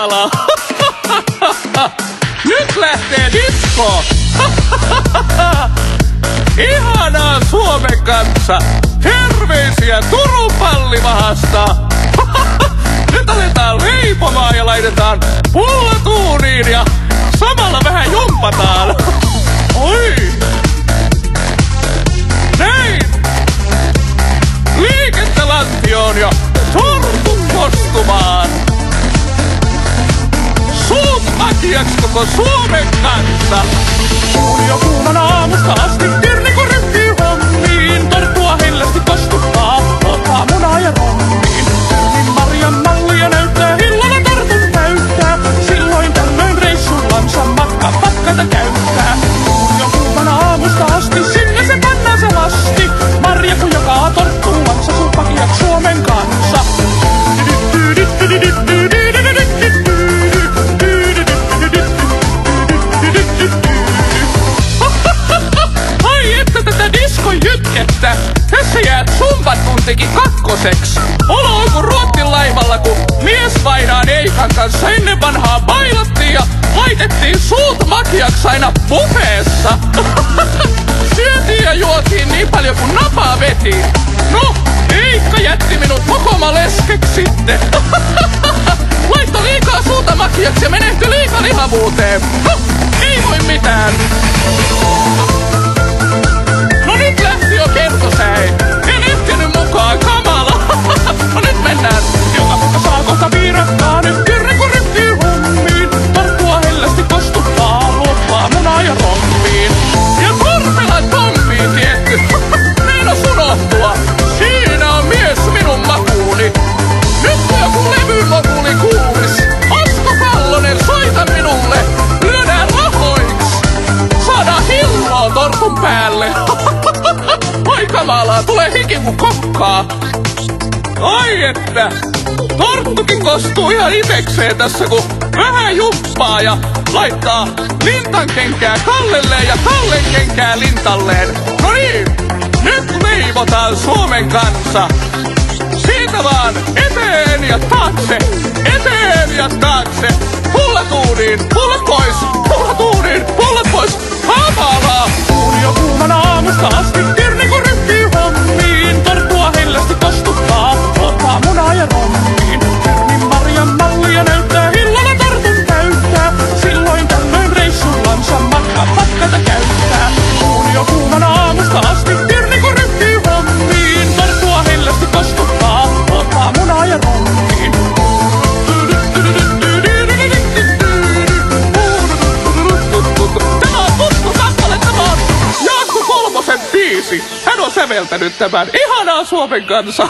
kamala. Nyt lähtee disko. Ihanaa Suomen kanssa. Terveisiä Turun Pallivahasta. Nyt aletaan leipomaan ja laitetaan pullatuuniin ja samalla vähän jumpataan. Oi! Näin! Liikettä lantioon ja torkut kostumaan. Suut makiaksi koko Suomen kanssa. Jo kuumana aamusta asti tirni kun ryhtyy hommiin. Torttua hellästi kostuttaa, ottaa munaa ja rommiin. Niin Marjan mallia näyttää, illalla tortut täyttää. Silloin tällöin reissullansa matkata käyttää. Jo kuumana aamusta asti sinne se pannaan se lasti. Marja kun jakaa torttuansa, suut makiaksi Suomen kanssa. Jytkettä. Tässä jäät sumpan tuntikin kakkoseks. Olo on kun Ruotsin laivalla, kun mies vainaan Eikan kanssa ennen vanhaa bailattiin ja laitettiin suut makiaks aina buffeessa. Syötiin ja juotiin niin paljon kuin napaa veti. No, Eikka jätti minut mokoma leskeksi sitten. Laitto liikaa suuta makiaksi ja menehtyi liikalihavuuteen. No, ei voi mitään. Nyt lähti jo kertosäin. En ehtinyt mukaan, kamala. No nyt mennään. Joka pukka saa kohta piirakkaa. Nyt kyrre kun ryhtyy hommiin. Torttua hellästi kostuttaa. Luottaa munaa ja rommiin. Ja Korpelan Tommiin tietty. Meinas unohtua. Siinä on mies minun makuuni. Nyt kun joku levymokuli kuulis. Asko Pallonen, soita minulle. Lyödään rahoiks. Saadaan hilloa tortun päälle. Oi kamalaa, tulee hiki kun kokkaa. Ai että, torttukin kostuu ihan itekseen tässä kun vähän jumppaa ja laittaa Lintan kenkää Kallelleen ja Kallen kenkää Lintalleen. No niin, nyt leivotaan Suomen kanssa. Siitä vaan eteen ja taakse, eteen ja taakse. Pullatuuniin, pullat pois, pullatuuniin, pullat pois. Kamalaa! Uuni jo kuumana aamusta asti tirni kun ryhtyy hommiin. Torttua hellästi kostuttaa, ottaa munaa ja rommiin. Tyrnin Marjan mallia näyttää, illalla tortun täyttää. Silloin tällöin reissullansa matkata käyttää. Uuni jo kuumana aamusta asti tirni kun ryhtyy hommiin. Torttua hellästi kostuttaa, ottaa munaa ja rommiin. Jaakko Kolmosen biisi. Hän on säveltänyt tämän. Ihanaa Suomen kanssa.